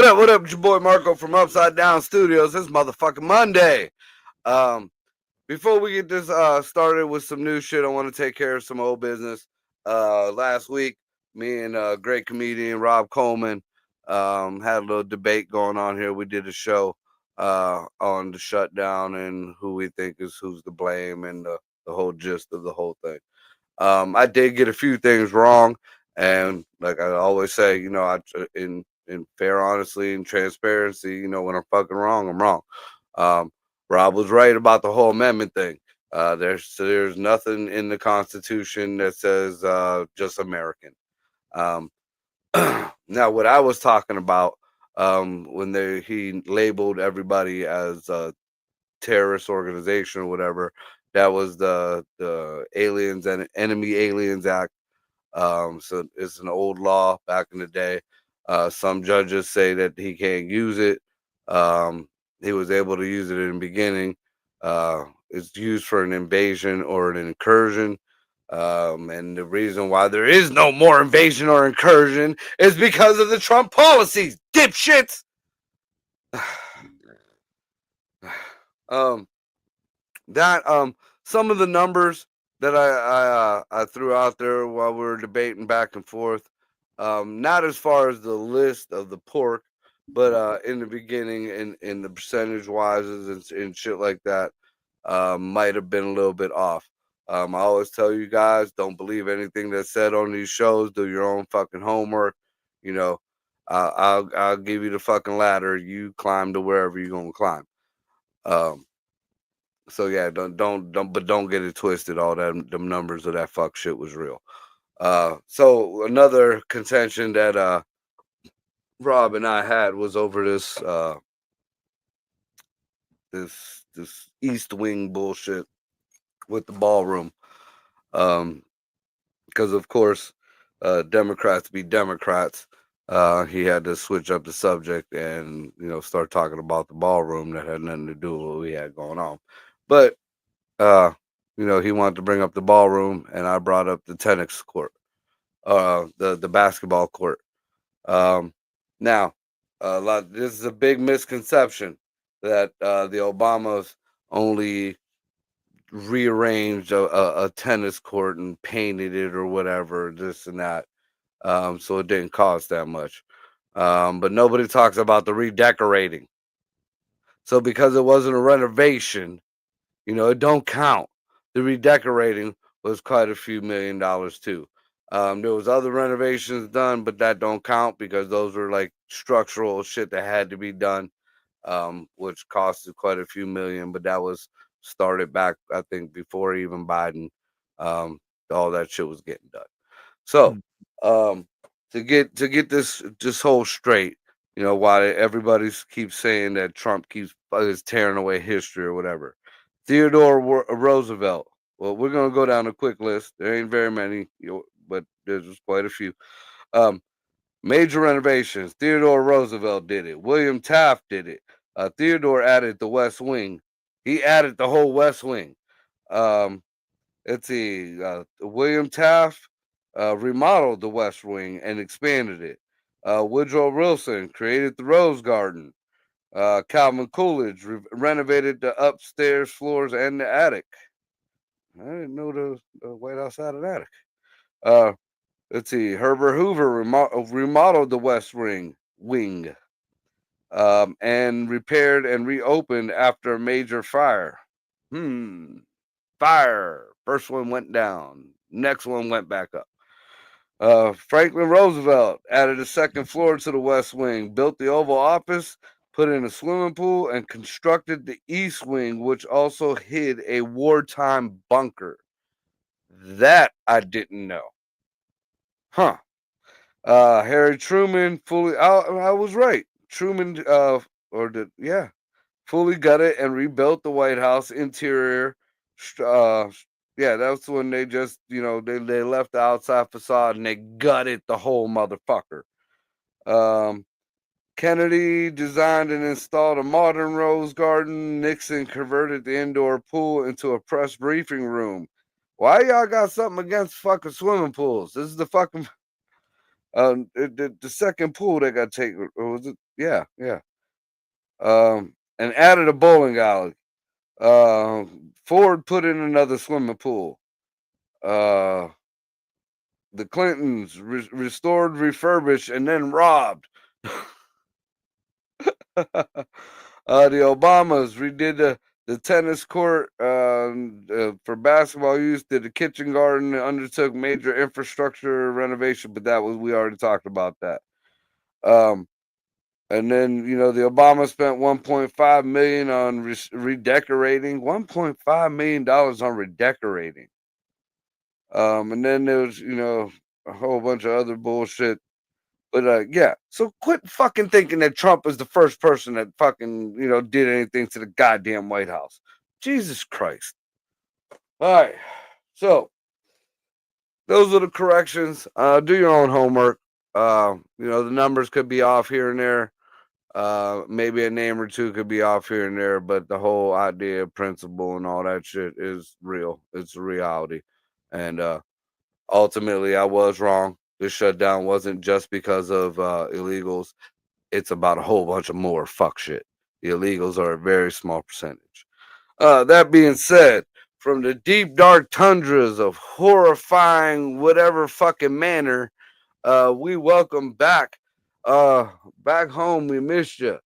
What up? It's your boy Marco from Upside Down Studios. This motherfucking Monday. Before we get this started with some new shit, I want to take care of some old business. Last week, me and great comedian Rob Coleman had a little debate going on here. We did a show on the shutdown and who we think is who's to blame and the whole gist of the whole thing. I did get a few things wrong, and like I always say, you know, in fair honesty and transparency, you know, when I'm fucking wrong, I'm wrong. Rob was right about the whole amendment thing. There's nothing in the Constitution that says just American. Now, what I was talking about when he labeled everybody as a terrorist organization or whatever, that was the Aliens and Enemy Aliens Act. So it's an old law back in the day. Some judges say that he can't use it. He was able to use it in the beginning. It's used for an invasion or an incursion. And the reason why there is no more invasion or incursion is because of the Trump policies, dipshits. Some of the numbers that I threw out there while we were debating back and forth, not as far as the list of the pork, but in the beginning in the percentage wises and shit like that, might have been a little bit off. I always tell you guys, don't believe anything that's said on these shows. Do your own fucking homework. You know, I'll give you the fucking ladder. You climb to wherever you're gonna climb. So yeah, don't get it twisted. All that them numbers of that fuck shit was real. So another contention that Rob and I had was over this East Wing bullshit with the ballroom. Because of course, Democrats be Democrats. He had to switch up the subject and start talking about the ballroom that had nothing to do with what we had going on. But he wanted to bring up the ballroom, and I brought up the tennis court, the basketball court. Now, this is a big misconception that the Obamas only rearranged a tennis court and painted it or whatever, this and that, so it didn't cost that much. But nobody talks about the redecorating. So because it wasn't a renovation, it don't count. The redecorating was quite a few $1 million too. There was other renovations done, but that don't count because those were like structural shit that had to be done, which costed quite a few million. But that was started back, I think, before even Biden. All that shit was getting done. So, to get this whole straight, why everybody keeps saying that Trump is tearing away history or whatever. Theodore Roosevelt. Well, we're gonna go down a quick list. There ain't very many, but there's quite a few. Major renovations. Theodore Roosevelt did it. William Taft did it. Theodore added the West Wing. He added the whole West Wing. Let's see. William Taft remodeled the West Wing and expanded it. Woodrow Wilson created the Rose Garden. Calvin Coolidge renovated the upstairs floors and the attic. I didn't know the White House had an attic. Let's see. Herbert Hoover remodeled the West Wing, and repaired and reopened after a major fire. Fire. First one went down. Next one went back up. Franklin Roosevelt added a second floor to the West Wing, built the Oval Office, put in a swimming pool, and constructed the East Wing, which also hid a wartime bunker. That I didn't know. Harry Truman I was right. Truman fully gutted and rebuilt the White House interior. Yeah, that's when they just, they left the outside facade and they gutted the whole motherfucker. Um, Kennedy designed and installed a modern rose garden. Nixon converted the indoor pool into a press briefing room. Why y'all got something against fucking swimming pools? This is the fucking the second pool they got taken. Or was it? Yeah, yeah. And added a bowling alley. Ford put in another swimming pool. Uh, the Clintons restored, refurbished, and then robbed. The Obamas redid the tennis court for basketball use, did the kitchen garden, undertook major infrastructure renovation, but we already talked about that. And then, the Obama spent 1.5 million on redecorating, 1.5 million dollars on redecorating. And then there was, a whole bunch of other bullshit. But yeah, so quit fucking thinking that Trump is the first person that fucking, did anything to the goddamn White House. Jesus Christ. All right. So those are the corrections. Do your own homework. The numbers could be off here and there. Maybe a name or two could be off here and there, but the whole idea, principle, and all that shit is real. It's a reality. And ultimately, I was wrong. This shutdown wasn't just because of illegals. It's about a whole bunch of more fuck shit. The illegals are a very small percentage. That being said, from the deep dark tundras of horrifying whatever fucking manner, we welcome back. Back home, we missed you.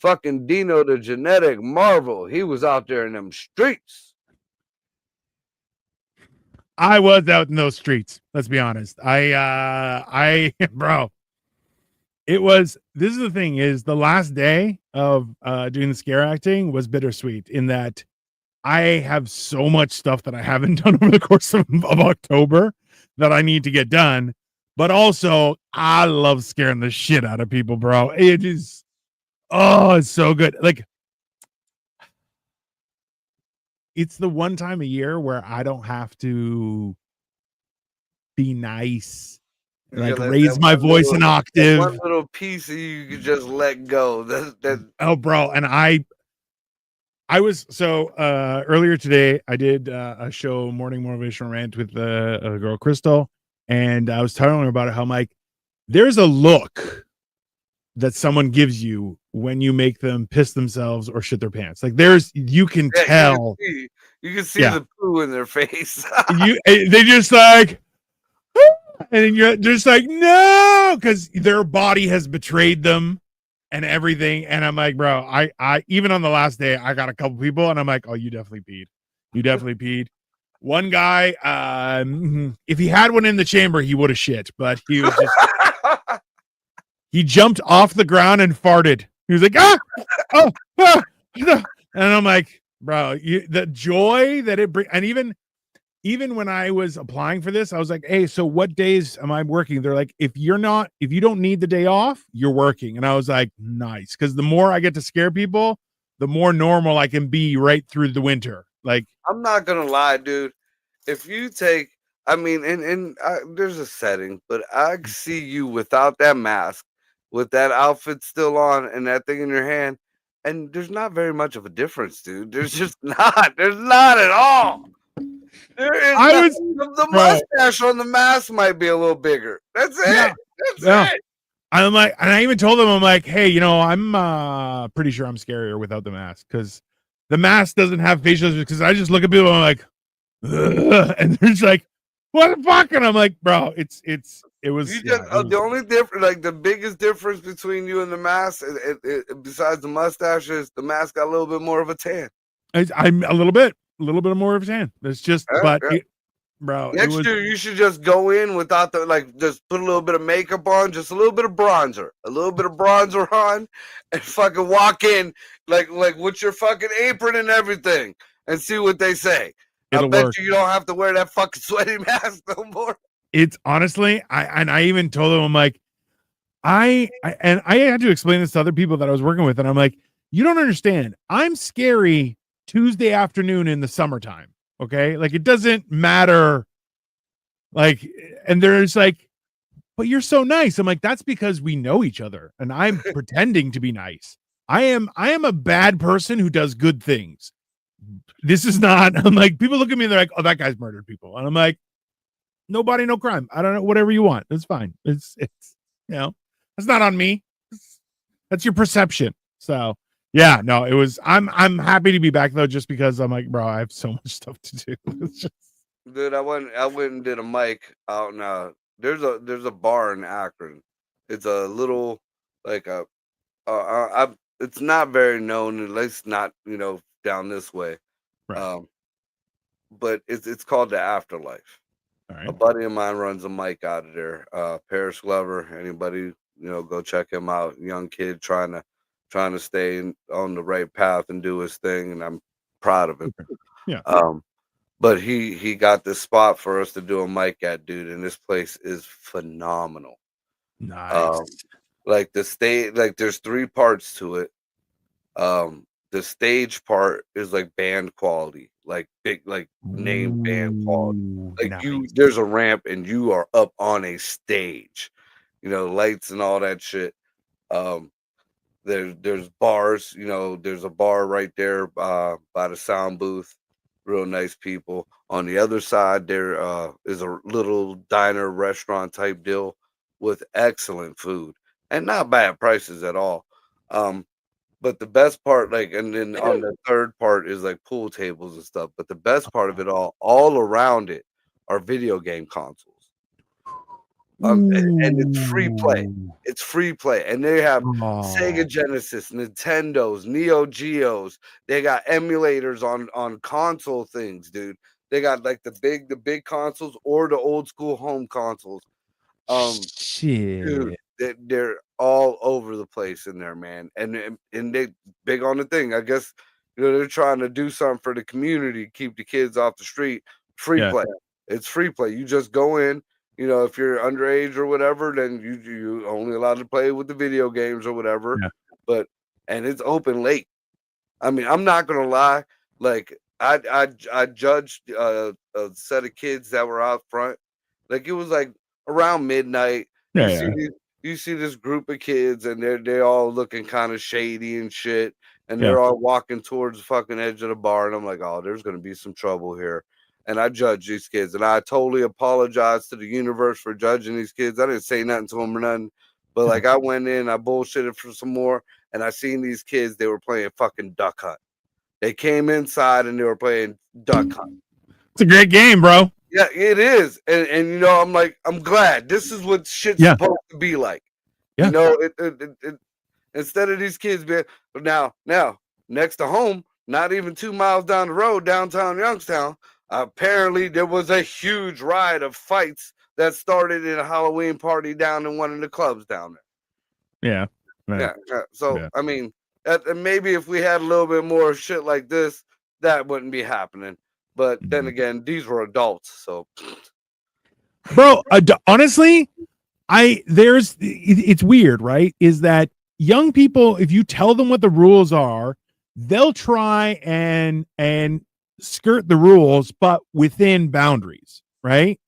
Fucking Dino the genetic marvel. He was out there in them streets. I was out in those streets. Let's be honest. Bro, this is the thing is the last day of doing the scare acting was bittersweet in that I have so much stuff that I haven't done over the course of October that I need to get done. But also, I love scaring the shit out of people, bro. It is, it's so good. Like, it's the one time a year where I don't have to be nice, like raise my voice an octave. One little piece of you could just let go. Oh, bro, and I was so earlier today. I did a show, Morning Motivational Rant, with a girl, Crystal, and I was telling her about it. How I'm like, there's a look that someone gives you when you make them piss themselves or shit their pants. Like you can tell. You can see the poo in their face. They just like, and you're just like, no, because their body has betrayed them and everything. And I'm like, bro, I even on the last day, I got a couple people, and I'm like, oh, you definitely peed. You definitely peed. One guy, if he had one in the chamber, he would have shit, but he was just he jumped off the ground and farted. He was like, and I'm like, bro, the joy that it brings. And even when I was applying for this, I was like, hey, so what days am I working? They're like, if you don't need the day off, you're working. And I was like, nice. Because the more I get to scare people, the more normal I can be right through the winter. Like, I'm not going to lie, dude. If you take, I mean, there's a setting, but I see you without that mask, with that outfit still on and that thing in your hand. And there's not very much of a difference, dude. There's just not. There's not at all. There is the mustache on the mask might be a little bigger. That's it. Yeah, That's it. I'm like, and I even told them, I'm like, hey, I'm pretty sure I'm scarier without the mask because the mask doesn't have facial because I just look at people and I'm like, ugh, and they're just like, what the fuck? And I'm like, bro, it was the only difference, like the biggest difference between you and the mask, besides the mustache, is the mask got a little bit more of a tan. I'm a little bit more of a tan. It's just, bro. Next year, you should just go in without just put a little bit of makeup on, just a little bit of bronzer, on, and fucking walk in like with your fucking apron and everything, and see what they say. I bet you don't have to wear that fucking sweaty mask no more. It's honestly, I even told them, I'm like, I had to explain this to other people that I was working with, and I'm like, you don't understand. I'm scary Tuesday afternoon in the summertime. Okay, like it doesn't matter. Like, and there's like, but you're so nice. I'm like, that's because we know each other, and I'm pretending to be nice. I am a bad person who does good things. This is not. I'm like, people look at me and they're like, oh, that guy's murdered people, and I'm like, nobody, no crime. I don't know, whatever you want. It's fine. It's it's not on me. That's your perception. So yeah, no, it was. I'm happy to be back though, just because I'm like, bro, I have so much stuff to do. It's just, Dude, I went and did a mic out in there's a bar in Akron. It's a little like a it's not very known, at least not, down this way. right. Um, but it's called the Afterlife. All A right. buddy of mine runs a mic out of there. Paris Glover. Anybody, go check him out. Young kid trying to stay on the right path and do his thing, and I'm proud of him. Okay. Yeah. But he got this spot for us to do a mic at, dude, and this place is phenomenal. Nice. Um, like the stage, like there's three parts to it. The stage part is like band quality, like big, like name band quality. Ooh, Like nice. there's a ramp and you are up on a stage, lights and all that shit. Um, there's bars, there's a bar right there by the sound booth. Real nice people. On the other side, there is a little diner restaurant type deal with excellent food and not bad prices at all. Um, but the best part, like, and then on the third part is like pool tables and stuff. But the best part of it all around it are video game consoles. And it's free play. Ooh. It's free play, and they have Sega Oh, Genesis, Nintendos, Neo Geos. They got emulators on console things, dude. They got like the big consoles or the old school home consoles. Dude, shit. they're all over the place in there, man. And they big on the thing. I guess they're trying to do something for the community, keep the kids off the street. Free Yeah. play. It's free play. You just go in. If you're underage or whatever, then you only allowed to play with the video games or whatever. Yeah. But and it's open late. I mean, I'm not gonna lie. Like I judged a set of kids that were out front. Like it was like around midnight. Yeah. You see Yeah. you see this group of kids and they're all looking kind of shady and shit. And Yeah. they're all walking towards the fucking edge of the bar. And I'm like, oh, there's gonna be some trouble here. And I judge these kids. And I totally apologize to the universe for judging these kids. I didn't say nothing to them or nothing. But like I went in, I bullshitted for some more, and I seen these kids, they were playing fucking Duck Hunt. They came inside and they were playing Duck Hunt. It's a great game, bro. Yeah, it is. And I'm like, I'm glad. This is what shit's Yeah. supposed to be like. Yeah. Instead of these kids being, but now, next to home, not even 2 miles down the road, downtown Youngstown, apparently there was a huge riot of fights that started in a Halloween party down in one of the clubs down there. Yeah. Yeah. So Yeah. I mean, and maybe if we had a little bit more shit like this, that wouldn't be happening. But then again, these were adults, so Bro, honestly, it's weird, right? Is that young people, if you tell them what the rules are, they'll try and skirt the rules, but within boundaries, right?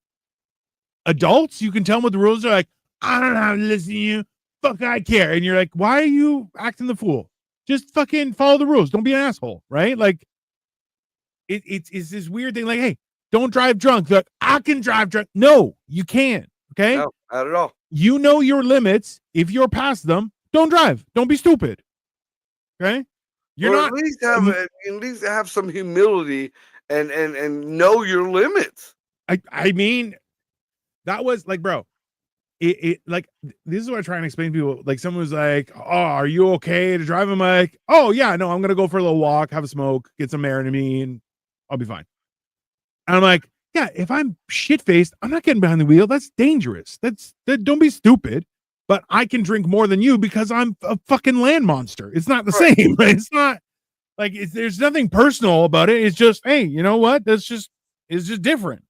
Adults, you can tell them what the rules are. Like, I don't have to listen to you. Fuck, I care. And you're like, why are you acting the fool? Just fucking follow the rules. Don't be an asshole, right? Like, it's this weird thing. Like, hey, don't drive drunk. Like, I can drive drunk. No, you can't. Okay, no, not at all. You know your limits. If you're past them, don't drive. Don't be stupid. Okay, you're Or not. at least have some humility and know your limits. I mean, that was like, bro. It like this is what I try and explain to people. Like, someone was like, "Oh, are you okay to drive?" I'm like, "Oh yeah, no, I'm gonna go for a little walk, have a smoke, get some air into me, and I'll be fine." And I'm like, "Yeah, if I'm shit faced, I'm not getting behind the wheel. That's dangerous. Don't be stupid." But I can drink more than you because I'm a fucking land monster. It's not the Right. same. It's not like there's nothing personal about it. It's just, hey, you know what? It's just different.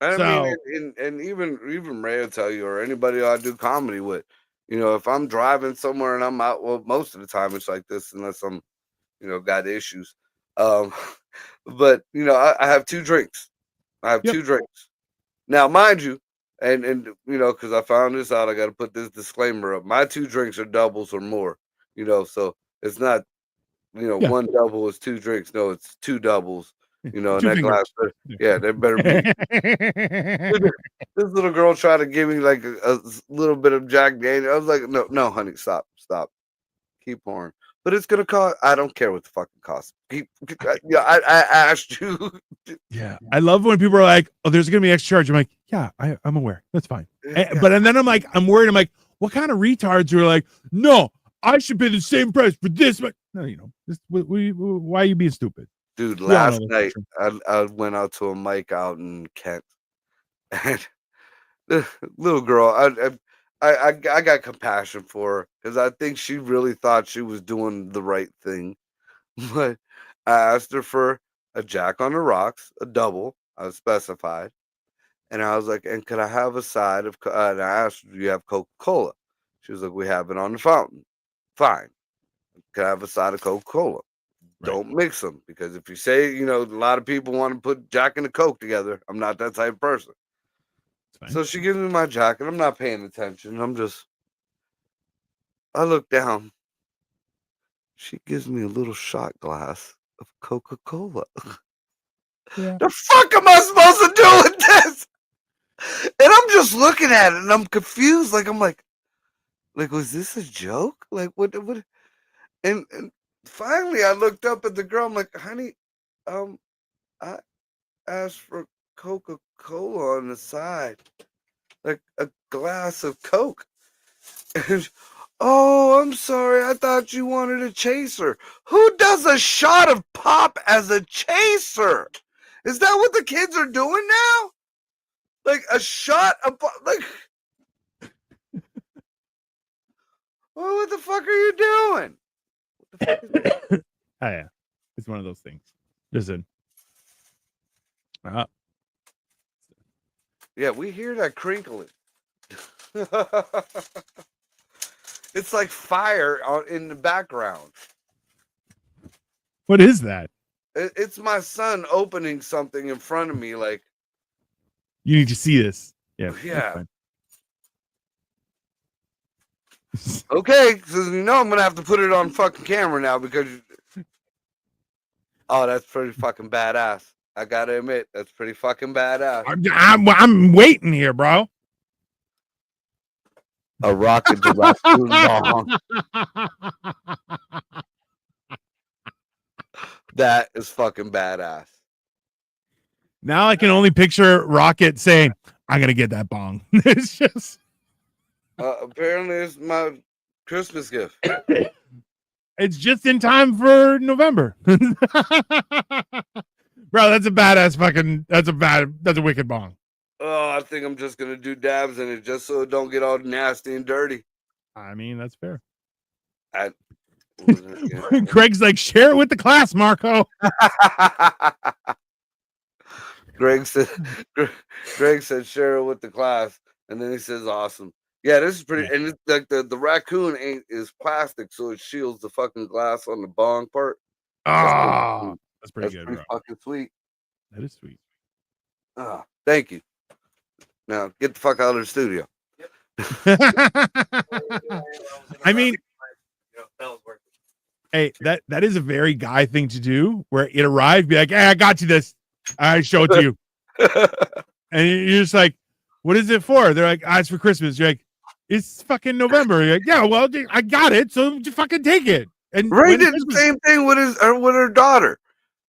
I So mean, and even Ray will tell you, or anybody I do comedy with, If I'm driving somewhere and I'm out, well, most of the time it's like this, unless I'm, got issues. Um, but I have two drinks. I have Yep. two drinks. Now, mind you, and because I found this out, I got to put this disclaimer up. My two drinks are doubles or more. So it's not Yeah. one double is two drinks. No, it's two doubles. And Two that glass, fingers. yeah, they better be. This little girl tried to give me like a little bit of Jack Daniel. I was like, no, no, honey, stop, keep pouring. But it's gonna cost. I don't care what the fucking cost. Yeah, I asked you. Yeah. I love when people are like, oh, there's going to be extra charge. I'm like, yeah, I'm aware. That's fine. Yeah, And then I'm like, I'm worried. I'm like, what kind of retards are like, no, I should pay the same price for this. But no, why are you being stupid? dude. We all know Last this night, for I went out to a mic out in Kent, and the little girl, I got compassion for her because I think she really thought she was doing the right thing. But I asked her for a Jack on the Rocks, a double. I specified. And I was like, and could I have a side of, and I asked her, do you have Coca Cola? She was like, we have it on the fountain. Fine. Could I have a side of Coca Cola? Right. Don't mix them because if you say, a lot of people want to put Jack and the Coke together, I'm not that type of person. It's fine. So she gives me my Jack and I'm not paying attention. I look down. She gives me a little shot glass of Coca Cola. Yeah. The fuck am I supposed to do with this? And I'm just looking at it and I'm confused. I'm like, was this a joke? What? And finally I looked up at the girl. I'm like, honey, I asked for Coca-Cola on the side, like a glass of Coke. And, oh, I'm sorry. I thought you wanted a chaser. Who does a shot of pop as a chaser? Is that what the kids are doing now? Like a shot of pop, well, what the fuck are you doing? What the fuck is Oh yeah, it's one of those things. Listen, Yeah, we hear that crinkling. It's like fire in the background. what is that? It's my son opening something in front of me. Like, You need to see this. Yeah. yeah. Okay, so I'm gonna have to put it on fucking camera now because. Oh, that's pretty fucking badass. I gotta admit, that's pretty fucking badass. I'm waiting here, bro. A rocket the raccoon bomb. That is fucking badass. Now I can only picture Rocket saying, "I'm gonna get that bong." It's just. Apparently, it's my Christmas gift. It's just in time for November. Bro, that's a badass fucking. That's a wicked bong. Oh, I think I'm just gonna do dabs in it just so it don't get all nasty and dirty. I mean, that's fair. I, Craig's like, share it with the class, Marco. Greg said, share it with the class, and then he says, awesome. Yeah, this is pretty. Yeah. And it's like the raccoon is plastic, so it shields the fucking glass on the bong part. Oh, that's pretty good, pretty bro. fucking sweet. That is sweet. Oh, thank you. Now get the fuck out of the studio. I mean, hey, that is a very guy thing to do. Where it arrived, be like, "Hey, I got you this. I show it to you," and you're just like, "What is it for?" They're like, "Ah, it's for Christmas." You're like, "It's fucking November." You're like, "Yeah, well, I got it, so just fucking take it." And Ray did the same thing with her daughter.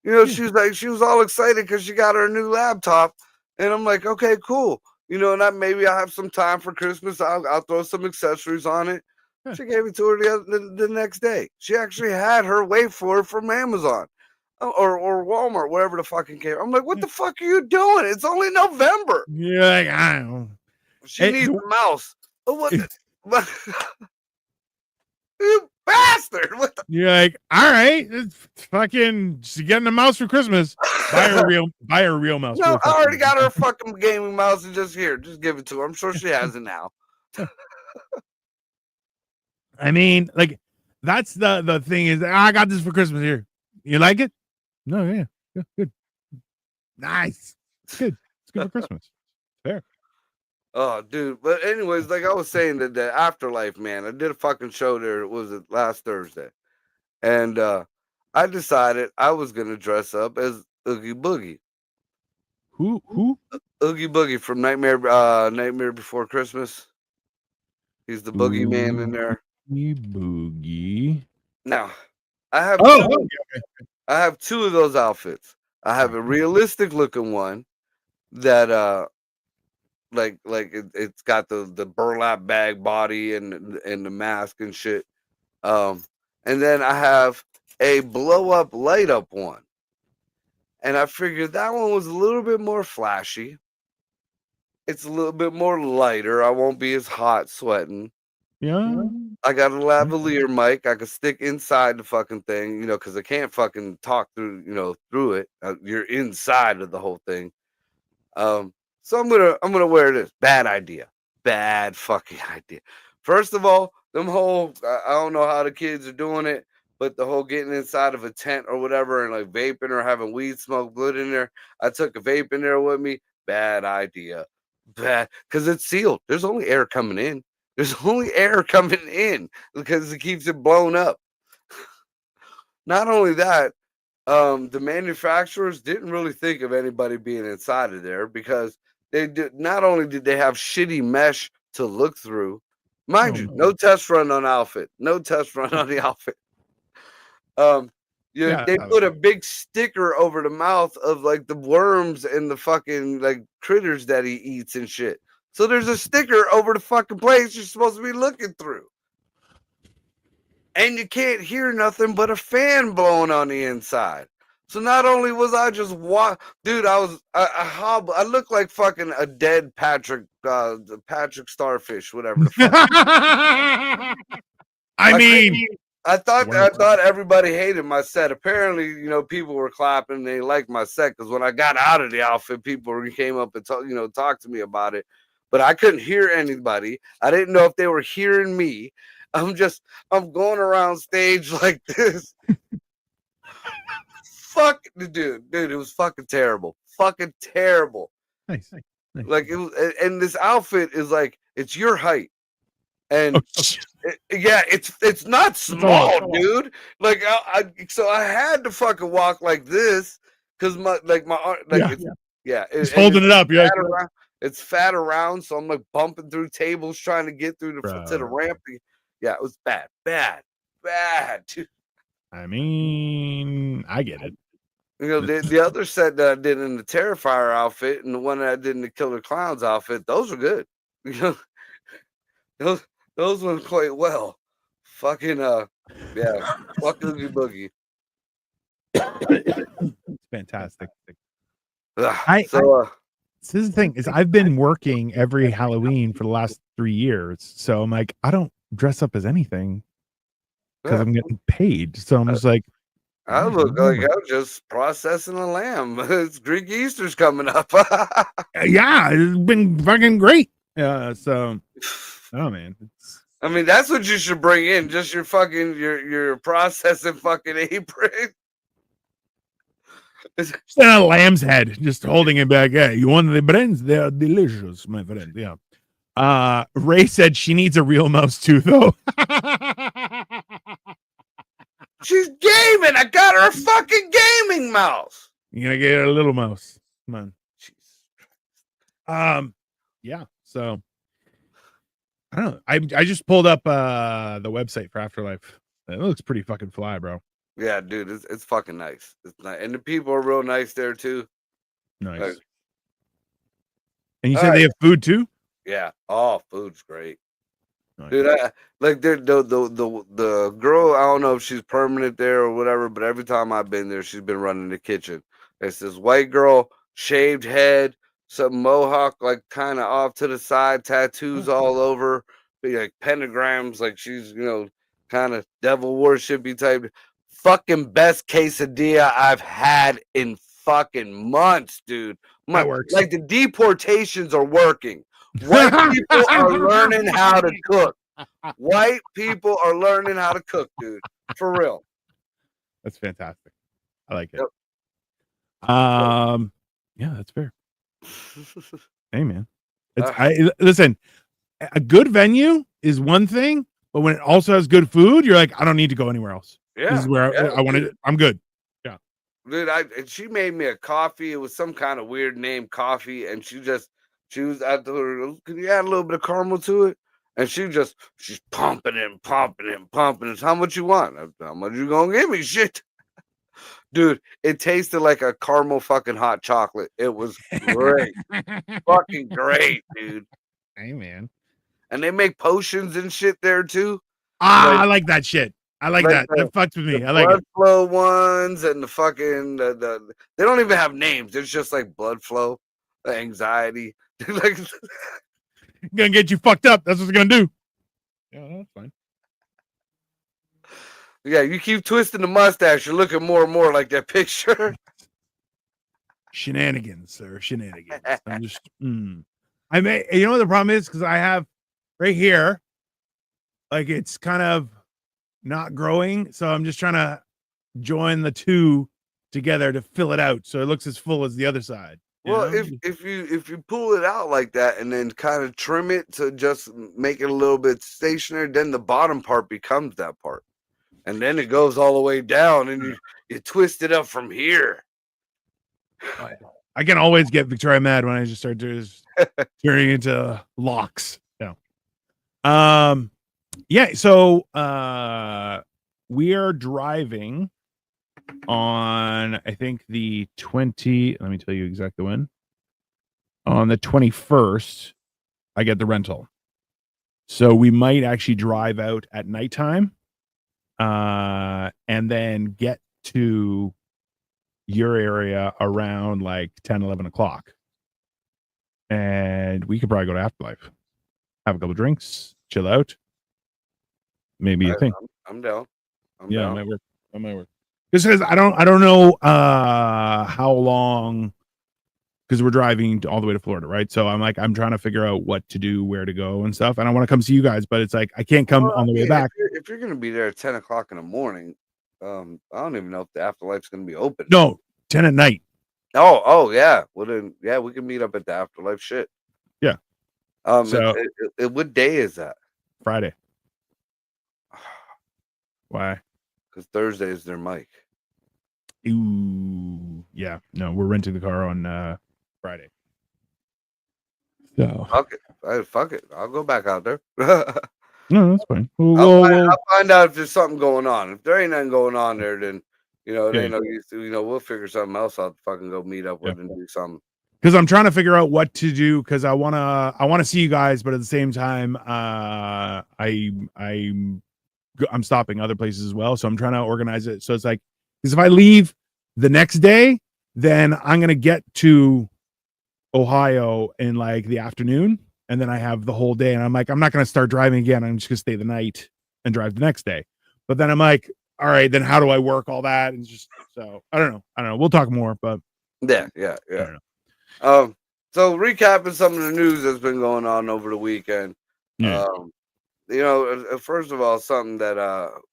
She was all excited because she got her new laptop, and I'm like, okay, cool. And maybe I have some time for Christmas. I'll throw some accessories on it. Yeah. She gave it to her the next day. She actually had her wait for it from Amazon or Walmart, wherever the fucking came. I'm like, what the fuck are you doing? It's only November. You're like, I don't know. She needs a mouse. Oh, what? You bastard! You're like, all right, it's fucking she's getting a mouse for Christmas. Buy her a real mouse. No, I already got her fucking gaming mouse and just give it to her. I'm sure she has it now. I mean, like that's the thing is I got this for Christmas here. You like it? No, yeah, good, nice. It's good. It's good for Christmas. Fair. Oh, dude. But anyways, like I was saying, the afterlife, man. I did a fucking show there. Was it last Thursday? And I decided I was gonna dress up as Oogie Boogie. Who? Who? Oogie Boogie from Nightmare Before Christmas. He's the boogeyman in there. Oogie Boogie. Now, I have Oh, two. I have two of those outfits. I have a realistic looking one that it's got the burlap bag body and the mask and shit. And then I have a blow up light up one. And I figured that one was a little bit more flashy. It's a little bit more lighter. I won't be as hot sweating. yeah. I got a lavalier mic I could stick inside the fucking thing, because I can't fucking talk through it. You're inside of the whole thing. So I'm gonna wear this. Bad idea. Bad fucking idea. First of all, them whole I don't know how the kids are doing it, but the whole getting inside of a tent or whatever and like vaping or having weed smoke good in there. I took a vape in there with me. Bad idea. Bad because it's sealed. There's only air coming in. There's only air coming in because it keeps it blown up. Not only that, the manufacturers didn't really think of anybody being inside of there because they did not only did they have shitty mesh to look through, mind you, no test run on outfit, no test run on the outfit. They put a big sticker over the mouth of like the worms and the fucking like critters that he eats and shit. So there's a sticker over the fucking place you're supposed to be looking through. And you can't hear nothing but a fan blowing on the inside. So not only was I just dude, I looked like fucking a dead Patrick Starfish, whatever the fuck. I thought everybody hated my set. Apparently, people were clapping. They liked my set because when I got out of the outfit, people came up and talked to me about it. But I couldn't hear anybody. I didn't know if they were hearing me. I'm going around stage like this. Fuck, dude, it was fucking terrible. Fucking terrible. Nice. Like it was, and this outfit is like it's your height, and it's not small, dude. Like so I had to fucking walk like this because my arm, it's holding it up. It's fat around, so I'm like bumping through tables trying to get through to the ramp. Yeah, it was bad, dude. I mean, I get it. The other set that I did in the Terrifier outfit and the one that I did in the Killer Clowns outfit, those are good. Those went quite well. Fucking fuck Oogie Boogie. It's fantastic. This is the thing is I've been working every Halloween for the last 3 years, so I'm like I don't dress up as anything because I'm getting paid. So I'm just like, I look like I'm just processing a lamb. It's Greek Easter's coming up. Yeah, it's been fucking great. So, oh man, I mean that's what you should bring in, just your fucking your processing fucking apron. It's a lamb's head, just holding it back. Yeah, you want the brains? They are delicious, my friend. Yeah. Ray said she needs a real mouse too, though. She's gaming. I got her a fucking gaming mouse. You're gonna get her a little mouse. Come on. Yeah. So I don't know. I just pulled up the website for Afterlife. It looks pretty fucking fly, bro. Yeah, dude, it's fucking nice. It's nice, and the people are real nice there too. Nice. And you said they have food too? Yeah. Oh, food's great. Nice. Dude, I like the girl, I don't know if she's permanent there or whatever, but every time I've been there, she's been running the kitchen. It's this white girl, shaved head, some mohawk, like kind of off to the side, tattoos all over, like pentagrams, like she's, kind of devil worshipy type. Fucking best quesadilla I've had in fucking months, dude. That works. Like the deportations are working. White people are learning how to cook. White people are learning how to cook, dude. For real. That's fantastic. I like it. Yep. Yeah, that's fair. Hey, man. It's Uh, I listen. A good venue is one thing, but when it also has good food, you're like, I don't need to go anywhere else. This is yeah, where yeah, I want to. I'm good. Yeah. dude. And she made me a coffee. It was some kind of weird name coffee, and she was. I told her, can you add a little bit of caramel to it? And she's pumping it, and pumping it, and pumping it. How much you want? How much you gonna give me? Shit, dude. It tasted like a caramel fucking hot chocolate. It was great, fucking great, dude. Hey, man. And they make potions and shit there too. Ah, Like I like that shit. I like like that. That fucks with the me. I like blood it. flow ones and the fucking they don't even have names. It's just like blood flow, anxiety. Like Gonna get you fucked up. That's what it's gonna do. Yeah, that's fine. yeah, you keep twisting the mustache, you're looking more and more like that picture. Shenanigans, sir. Shenanigans. I'm just. I may. You know what the problem is? Because I have right here, like it's kind of not growing, so I'm just trying to join the two together to fill it out so it looks as full as the other side. Well, if you pull it out like that and then kind of trim it to just make it a little bit stationary, then the bottom part becomes that part. And then it goes all the way down and you twist it up from here. I can always get Victoria mad when I just start turning into locks. Yeah. Yeah. So we are driving on, I think the 20. Let me tell you exactly when. On the 21st, I get the rental. So we might actually drive out at nighttime, and then get to your area around like 10, 11 o'clock. And we could probably go to Afterlife, have a couple drinks, chill out. Maybe a thing. I'm down. It might work. It might work. Because I don't know how long, because we're driving all the way to Florida, right? So I'm trying to figure out what to do, where to go and stuff. And I want to come see you guys, but it's like I can't come on the way back. If you're gonna be there at 10 o'clock in the morning, I don't even know if the Afterlife's gonna be open. No, 10 at night. Oh yeah. Well then, yeah, we can meet up at the Afterlife shit. Yeah. So what day is that? Friday. Why? Because Thursday is their mic. Ooh, yeah. No, we're renting the car on Friday. So fuck it. I'll go back out there. No, that's fine. I'll find out if there's something going on. If there ain't nothing going on there, then it ain't no use to, we'll figure something else out to fucking go meet up with and do something. Because I'm trying to figure out what to do, because I wanna see you guys, but at the same time, I'm stopping other places as well. So I'm trying to organize it. So it's like, because if I leave the next day, then I'm gonna get to Ohio in like the afternoon, and then I have the whole day. And I'm like, I'm not gonna start driving again. I'm just gonna stay the night and drive the next day. But then I'm like, all right, then how do I work all that? And just so I don't know. We'll talk more, but yeah. So recapping some of the news that's been going on over the weekend. Yeah. First of all, something that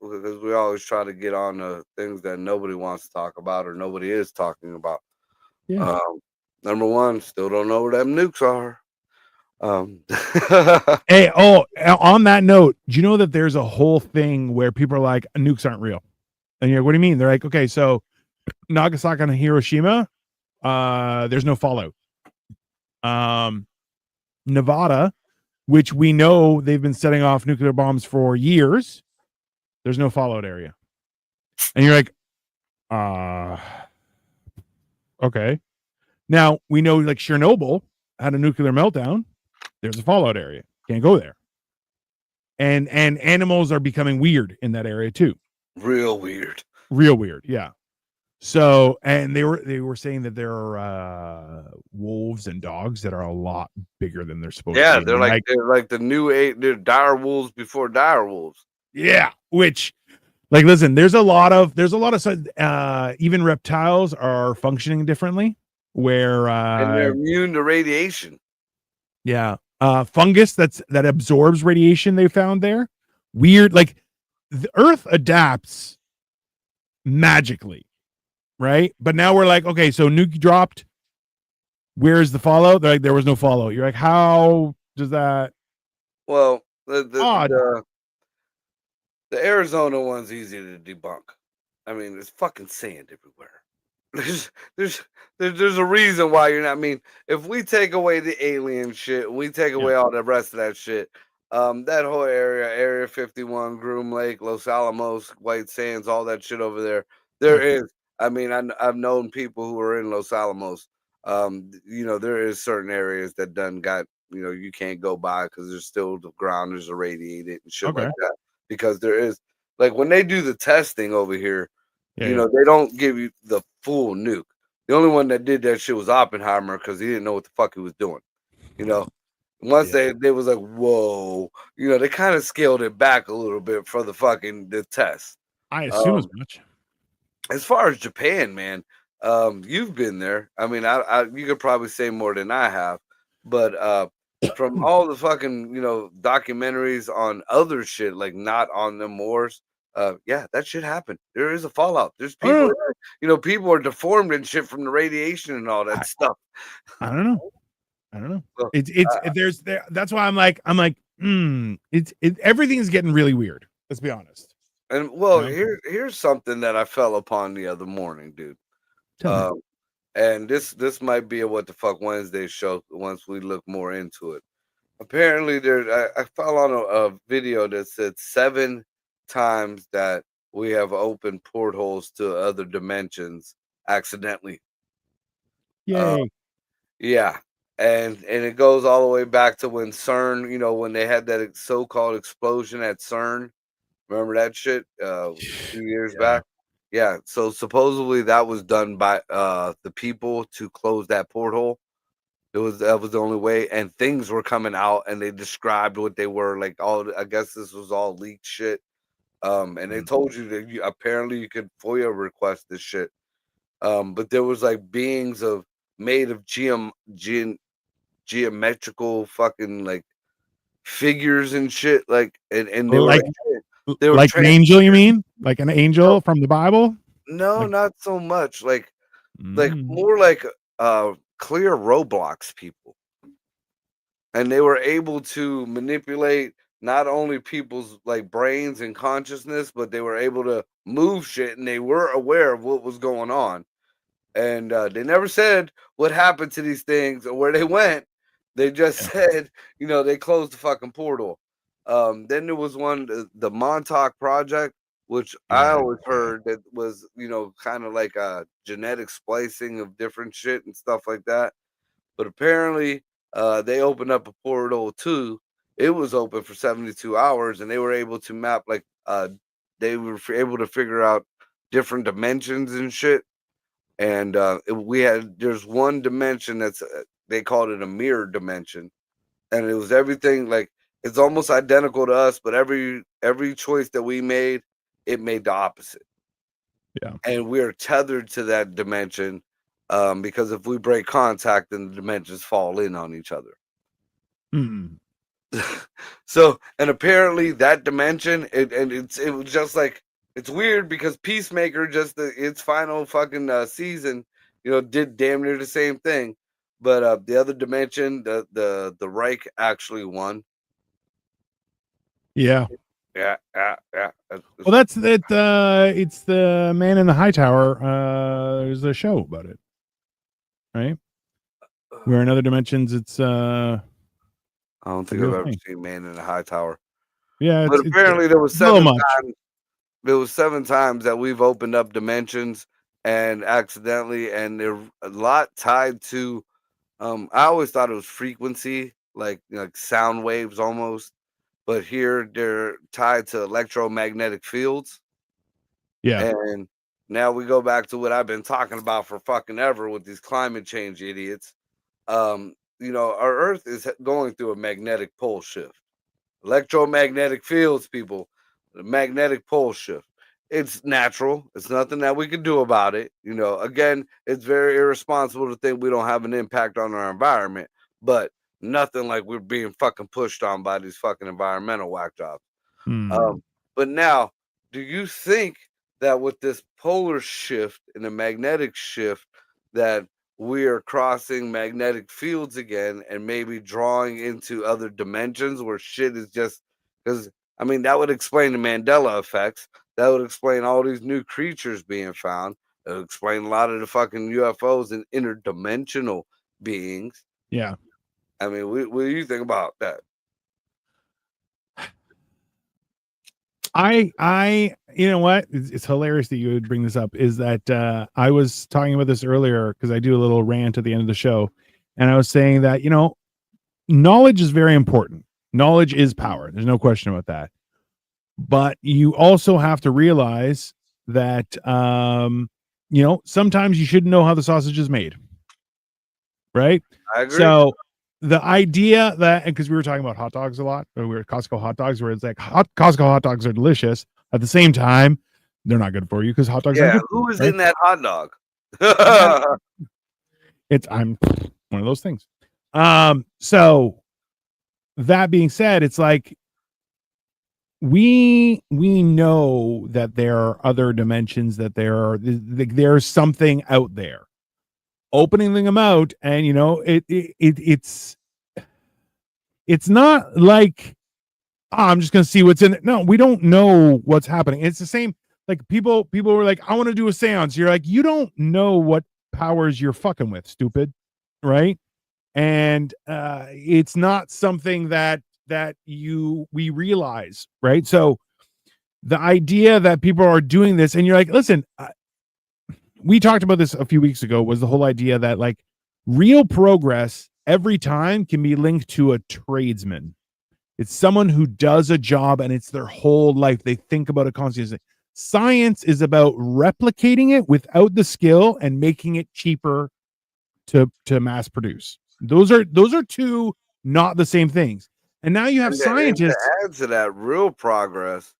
because we always try to get on the things that nobody wants to talk about or nobody is talking about. Yeah. Number one, still don't know where them nukes are. Hey, on that note, do you know that there's a whole thing where people are like, nukes aren't real? And you're like, what do you mean? They're like, okay, so Nagasaki and Hiroshima, there's no fallout. Nevada, which we know they've been setting off nuclear bombs for years, there's no fallout area. And you're like, okay. Now we know like Chernobyl had a nuclear meltdown. There's a fallout area. Can't go there. And animals are becoming weird in that area too. Real weird. Yeah. So, and they were saying that there are wolves and dogs that are a lot bigger than they're supposed to be. Yeah, they're like the new they're dire wolves before dire wolves. Yeah, which, like, listen, there's a lot of even reptiles are functioning differently, where and they're immune to radiation. Yeah. fungus that absorbs radiation they found there. Weird, like the Earth adapts magically, right? But now we're like, okay, so nuke dropped. Where's the fallout? They're like, there was no fallout. You're like, how does that? Well, the the Odd. the the Arizona one's easy to debunk. I mean, there's fucking sand everywhere. There's there's there's a reason why you're not. I mean, if we take away the alien shit, we take Yeah. away all the rest of that shit. That whole area, Area 51, Groom Lake, Los Alamos, White Sands, all that shit over there. There Yeah. is. I mean, I've known people who are in Los Alamos. There is certain areas that done got you can't go by because there's still the ground is irradiated and shit like Okay. that. Because there is like when they do the testing over here, Yeah. Yeah. they don't give you the full nuke. The only one that did that shit was Oppenheimer because he didn't know what the fuck he was doing. You know, once Yeah. they was like, whoa, they kind of scaled it back a little bit for the test. I assume as Um, much. as far as Japan, man, you've been there. I mean, you could probably say more than I have, but from all the fucking documentaries on other shit, like not on them wars. Yeah, that shit happened. There is a fallout. There's people, Oh, people are deformed and shit from the radiation and all that I, stuff. I don't know. I don't know. So, It's there's there. That's why I'm like, everything's getting really weird. Let's be honest. and You well, know, here's something that I fell upon the other morning, dude. tell me. Um, and this might be a What the Fuck Wednesday show once we look more into it. Apparently, I fell on a video that said 7 times that we have opened portholes to other dimensions accidentally. Uh, Yay. yeah, and it goes all the way back to when CERN, when they had that so-called explosion at CERN. Remember that shit a few years Yeah. back? Yeah. So supposedly that was done by the people to close that porthole. That was the only way, and things were coming out, and they described what they were like. All I guess this was all leaked shit. And they Mm. told you that apparently you could FOIA request this shit. But there was like beings of made of geometrical fucking like figures and shit, like and they were Like they were like an trans. angel, you mean? Like an No, angel from the Bible? no, Like, not so much. Like mm. more like clear Roblox people. And they were able to manipulate not only people's like brains and consciousness, but they were able to move shit and they were aware of what was going on. And they never said what happened to these things or where they went. They just Yeah. said, they closed the fucking portal. Then there was one, the Montauk Project, which I Yeah. always Yeah. heard that was, kind of like a genetic splicing of different shit and stuff like that. But apparently, they opened up a portal too. It was open for 72 hours, and they were able to map they were able to figure out different dimensions and shit. And there's one dimension that's they called it a mirror dimension, and it was everything like it's almost identical to us, but every choice that we made, it made the opposite, Yeah. and we're tethered to that dimension because if we break contact, then the dimensions fall in on each other. Mm. So, and apparently that dimension, it was just like it's weird because Peacemaker just its final fucking season, did damn near the same thing, but the other dimension, the Reich actually won. Yeah. Yeah, yeah, yeah. Well, that's it. It's the Man in the High Tower. There's a show about it, right? Where in other dimensions, it's I don't a think I've real ever thing. seen Man in a High Tower, Yeah, but it's apparently there was a little seven much. times. There was 7 times that we've opened up dimensions and accidentally, and they're a lot tied to. I always thought it was frequency, like sound waves almost, but here they're tied to electromagnetic fields. Yeah. And now we go back to what I've been talking about for fucking ever with these climate change idiots. Our Earth is going through a magnetic pole shift. Electromagnetic fields, people, the magnetic pole shift. It's natural. It's nothing that we can do about it. Again, it's very irresponsible to think we don't have an impact on our environment. But Nothing like we're being fucking pushed on by these fucking environmental whack jobs. Hmm. But now, do you think that with this polar shift and the magnetic shift, that we are crossing magnetic fields again and maybe drawing into other dimensions where shit is just because I mean that would explain the Mandela effects. That would explain all these new creatures being found. It would explain a lot of the fucking UFOs and interdimensional beings. Yeah. I mean, what do you think about that? You know what? It's hilarious that you would bring this up. Is that I was talking about this earlier because I do a little rant at the end of the show, and I was saying that knowledge is very important. Knowledge is power. There's no question about that. But you also have to realize that sometimes you shouldn't know how the sausage is made, right? I agree. So the idea that, because we were talking about hot dogs a lot, or we were Costco hot dogs, where it's like Costco hot dogs are delicious. At the same time, they're not good for you because hot dogs aren't Yeah, good for you, who is right? in that hot dog? I'm one of those things. So that being said, it's like we know that there are other dimensions, that there's something out there. Opening them out, and it's not like, oh, I'm just gonna see what's in it. No, we don't know what's happening. It's the same. Like people were like, I want to do a seance. You're like, you don't know what powers you're fucking with, stupid, right? And it's not something that we realize, right? So the idea that people are doing this, and you're like, listen, we talked about this a few weeks ago, was the whole idea that like real progress every time can be linked to a tradesman. It's someone who does a job and it's their whole life. They think about it constantly. Science is about replicating it without the skill and making it cheaper to mass produce. Those are two not the same things. And now you have And to scientists. add to that, real progress,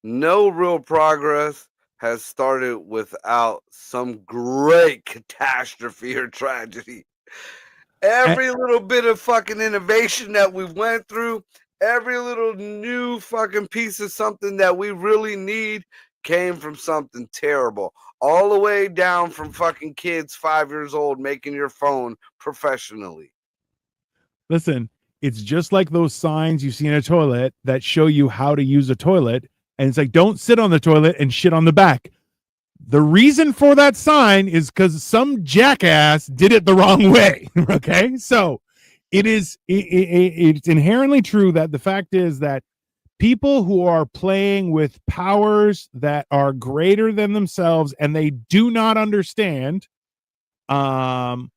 no real progress has started without some great catastrophe or tragedy. eh, Every little bit of fucking innovation that we went through, every little new fucking piece of something that we really need came from something terrible. All the way down from fucking kids 5 years old making your phone professionally. Listen, it's just like those signs you see in a toilet that show you how to use a toilet, and it's like, don't sit on the toilet and shit on the back. The reason for that sign is because some jackass did it the wrong way. Okay, so it's inherently true that the fact is that people who are playing with powers that are greater than themselves and they do not understand, um,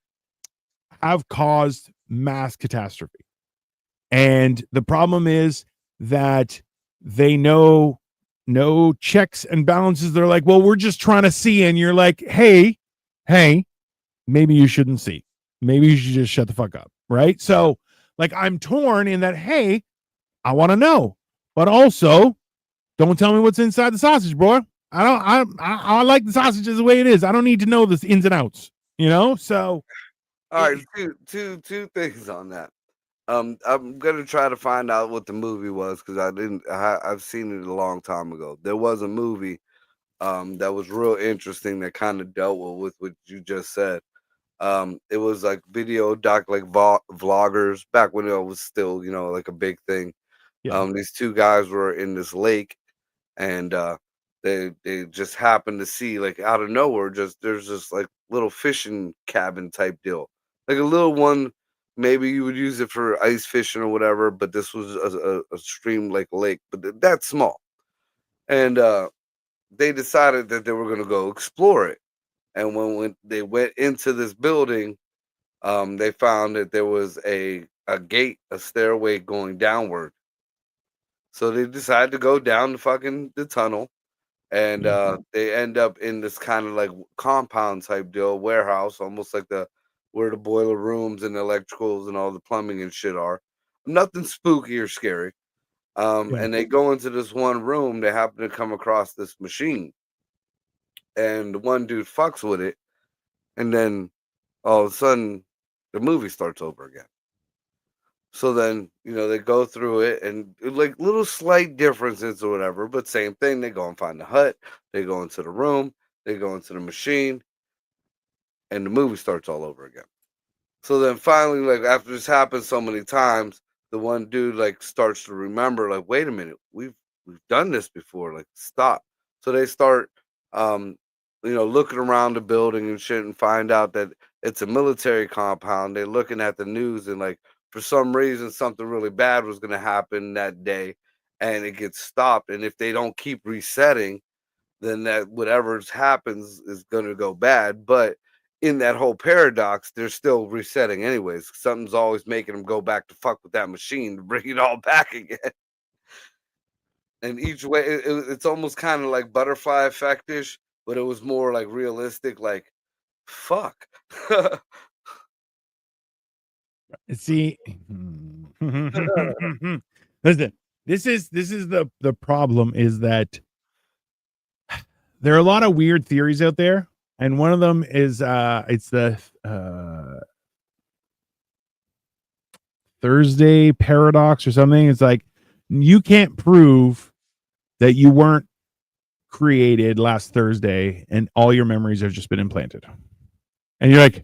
have caused mass catastrophe. And the problem is that they know no checks and balances. They're like, well, we're just trying to see. And you're like, hey, maybe you shouldn't see. Maybe you should just shut the fuck up. Right. So, like, I'm torn in that, hey, I want to know, but also don't tell me what's inside the sausage, bro. I like the sausages the way it is. I don't need to know the ins and outs, So, All right, two things on that. I'm gonna try to find out what the movie was because I didn't. I've seen it a long time ago. There was a movie that was real interesting that kind of dealt with what you just said. It was like video doc, like vloggers back when it was still, like a big thing. yeah, These two guys were in this lake, and they just happened to see, like, out of nowhere, just there's this like little fishing cabin type deal, like a little one. Maybe you would use it for ice fishing or whatever, but this was a stream like lake, but that's small. And they decided that they were going to go explore it. And when they went into this building, they found that there was a gate, a stairway going downward. So they decided to go down the tunnel, and yeah, they end up in this kind of like compound type deal, warehouse, almost like the where the boiler rooms and electricals and all the plumbing and shit are. Nothing spooky or scary. yeah. And they go into this one room. They happen to come across this machine, and the one dude fucks with it, and then all of a sudden, the movie starts over again. So then, they go through it and like little slight differences or whatever, but same thing. They go and find the hut, they go into the room, they go into the machine, and the movie starts all over again. So then finally, like after this happens so many times, the one dude like starts to remember, like, wait a minute, we've done this before, like stop. So they start um, looking around the building and shit and find out that it's a military compound. They're looking at the news and like for some reason something really bad was gonna happen that day and it gets stopped. And if they don't keep resetting, then that whatever happens is going to go bad. But in that whole paradox, they're still resetting anyways. Something's always making them go back to fuck with that machine to bring it all back again. And each way, it's almost kind of like butterfly effect-ish, but it was more like realistic. Like, fuck. See, listen, this is the problem is that there are a lot of weird theories out there, and one of them is it's the Thursday paradox or something. It's like you can't prove that you weren't created last Thursday and all your memories have just been implanted. And you're like,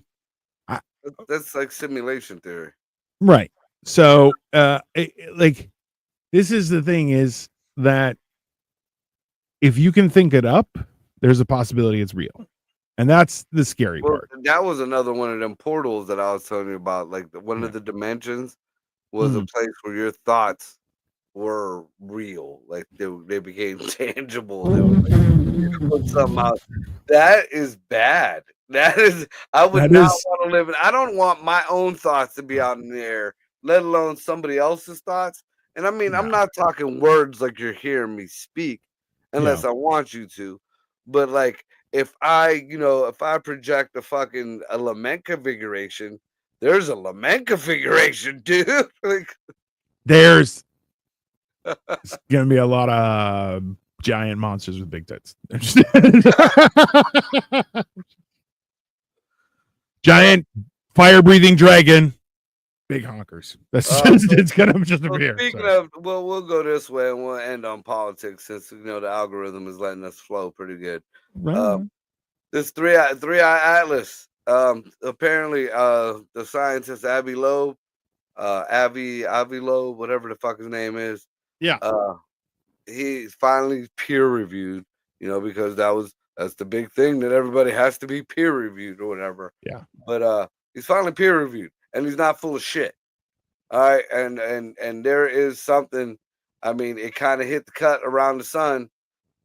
That's like simulation theory. right. So like this is the thing is that if you can think it up, there's a possibility it's real. And that's the scary part. That was another one of them portals that I was telling you about. Like one of the dimensions was a place where your thoughts were real. Like they became tangible. They were like, put something out. That is bad. That is I would That not is want to live in. I don't want my own thoughts to be out in the air, let alone somebody else's thoughts. And I mean, I'm not talking words like you're hearing me speak, unless I want you to. But like if I project a lament configuration, there's a lament configuration, dude. Like there's gonna be a lot of giant monsters with big tits. Giant fire breathing dragon, big honkers. That's just it's gonna just appear. Speaking of, well, we'll go this way and we'll end on politics since the algorithm is letting us flow pretty good. Right. This three eye atlas. Apparently, the scientist Avi Loeb, whatever the fuck his name is. Yeah. He's finally peer reviewed. Because that's the big thing that everybody has to be peer reviewed or whatever. Yeah. But he's finally peer reviewed and he's not full of shit. All right, and there is something. I mean, it kind of hit the cut around the sun,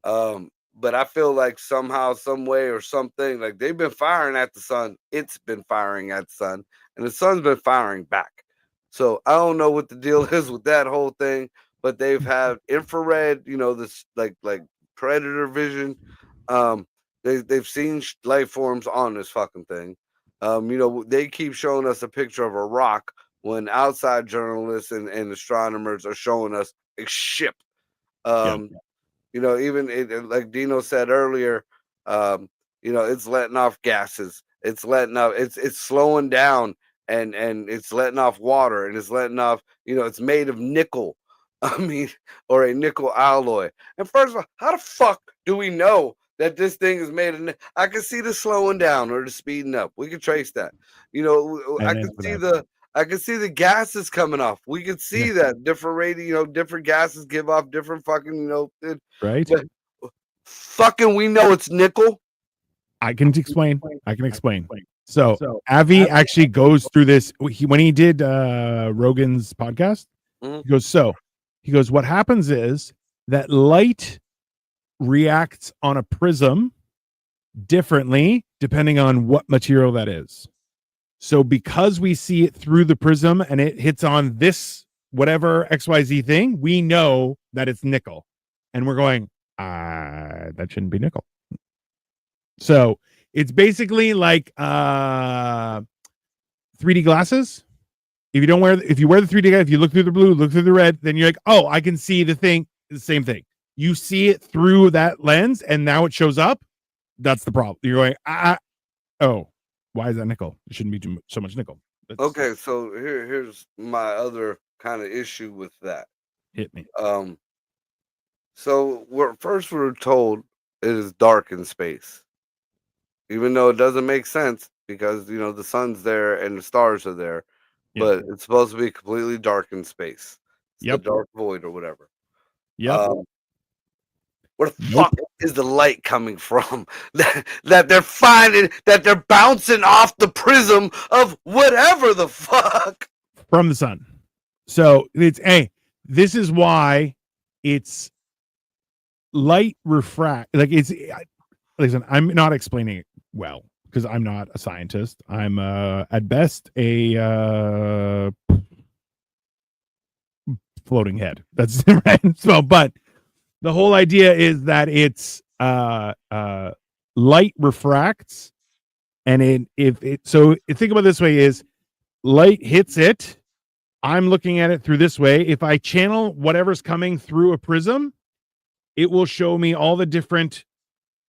but I feel like somehow, some way, or something like they've been firing at the sun. It's been firing at the sun, and the sun's been firing back. So I don't know what the deal is with that whole thing, but they've had infrared, this like predator vision. They've seen life forms on this fucking thing. They keep showing us a picture of a rock when outside journalists and astronomers are showing us a ship. Even like Dino said earlier, it's letting off gases. It's letting off. It's slowing down and it's letting off water and it's letting off. It's made of nickel. I mean, or a nickel alloy. And first of all, how the fuck do we know that this thing is made of? I can see the slowing down or the speeding up. We can trace that. I can see the gases coming off. We can see that different different gases give off different fucking, right. But fucking, we know it's nickel. I can explain. So Avi actually goes through this. When he did Rogan's podcast, he goes, what happens is that light reacts on a prism differently depending on what material that is. So because we see it through the prism and it hits on this whatever XYZ thing, we know that it's nickel. And we're going, that shouldn't be nickel. So it's basically like 3D glasses. If you wear the 3D, if you look through the blue, look through the red, then you're like, oh, I can see the thing. The same thing. You see it through that lens, and now it shows up. That's the problem. You're going, oh, why is that nickel? It shouldn't be so much nickel. Let's Okay, so here's my other kind of issue with that. hit me. Um, so we're told it is dark in space, even though it doesn't make sense because the sun's there and the stars are there, Yep. but it's supposed to be completely dark in space. It's the Yep. dark void or whatever. Yep. Um, where the Nope. fuck is the light coming from? That they're finding that they're bouncing off the prism of whatever the fuck. From the sun. So it's this is why it's light refract. Like it's listen. I'm not explaining it well because I'm not a scientist. I'm at best a floating head. That's right. So, but the whole idea is that it's light refracts, and if it so think about it this way is light hits it. I'm looking at it through this way. If I channel whatever's coming through a prism, it will show me all the different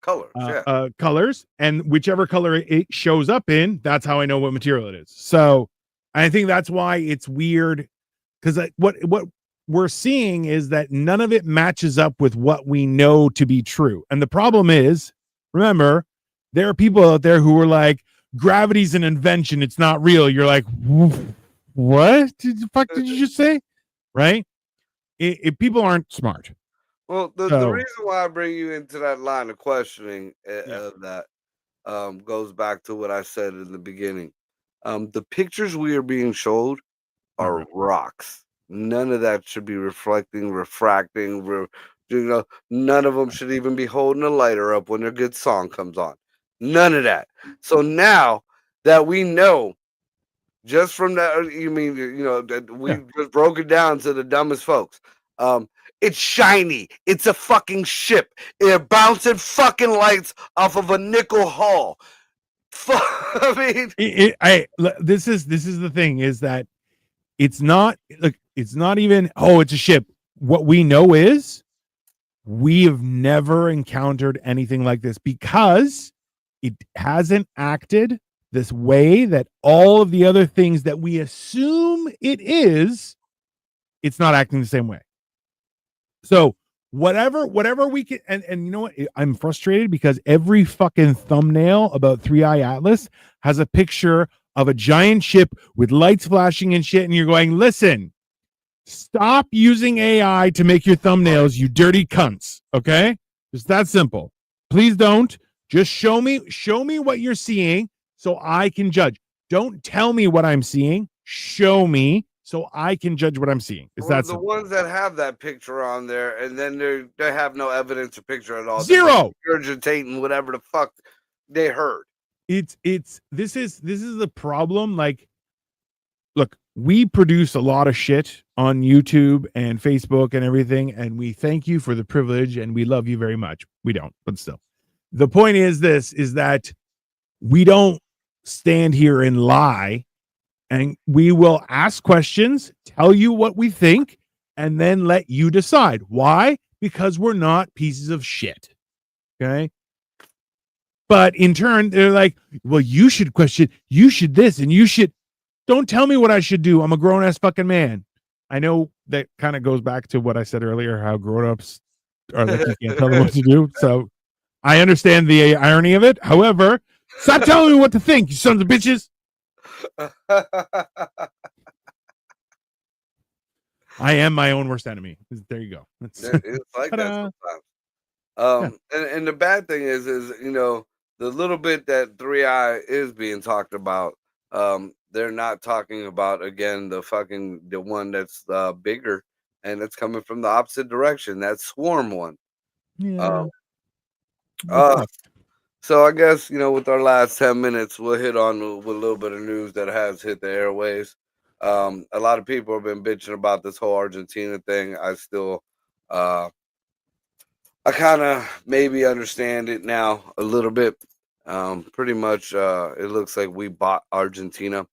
Colors, yeah. colors, and whichever color it shows up in, that's how I know what material it is. So I think that's why it's weird because what we're seeing is that none of it matches up with what we know to be true. And the problem is, remember, there are people out there who are like, gravity's an invention, it's not real. You're like, what the fuck did you just say? Right? If people aren't smart. Well, the reason why I bring you into that line of questioning of that goes back to what I said in the beginning. The pictures we are being showed are rocks. None of that should be reflecting, refracting. None of them should even be holding a lighter up when their good song comes on. None of that. So now that we know, just from that, you mean that we just broke it down to the dumbest folks. It's shiny. It's a fucking ship. They're bouncing fucking lights off of a nickel hull. I mean, this is the thing is that it's not it's not even it's a ship. What we know is we have never encountered anything like this because it hasn't acted this way that all of the other things that we assume it is, it's not acting the same way. So whatever we can, and you know what? I'm frustrated because every fucking thumbnail about 3i Atlas has a picture of a giant ship with lights flashing and shit, and you're going, listen, stop using AI to make your thumbnails, you dirty cunts. Okay, just that simple. Please don't. Just show me what you're seeing so I can judge. Don't tell me what I'm seeing. Show me so I can judge what I'm seeing. Is that the ones that have that picture on there, and then they have no evidence or picture at all. Zero. Regurgitating whatever the fuck they heard. This is the problem. Like, look, we produce a lot of shit on YouTube and Facebook and everything, and we thank you for the privilege, and we love you very much. We don't, but still. The point is that we don't stand here and lie, and we will ask questions, tell you what we think, and then let you decide. Why? Because we're not pieces of shit. Okay. But in turn, they're like, well, you should question, you should this, and you should. Don't tell me what I should do. I'm a grown ass fucking man. I know that kind of goes back to what I said earlier, how grown ups are like, you can't tell them what to do. So I understand the irony of it. However, stop telling me what to think, you sons of bitches. I am my own worst enemy. There you go. It's like that sometimes. And the bad thing is the little bit that 3i is being talked about. They're not talking about again the one that's bigger and it's coming from the opposite direction. That swarm one. Yeah. So I guess with our last 10 minutes, we'll hit on with a little bit of news that has hit the airways. A lot of people have been bitching about this whole Argentina thing. I still, I kind of maybe understand it now a little bit. Pretty much, it looks like we bought Argentina.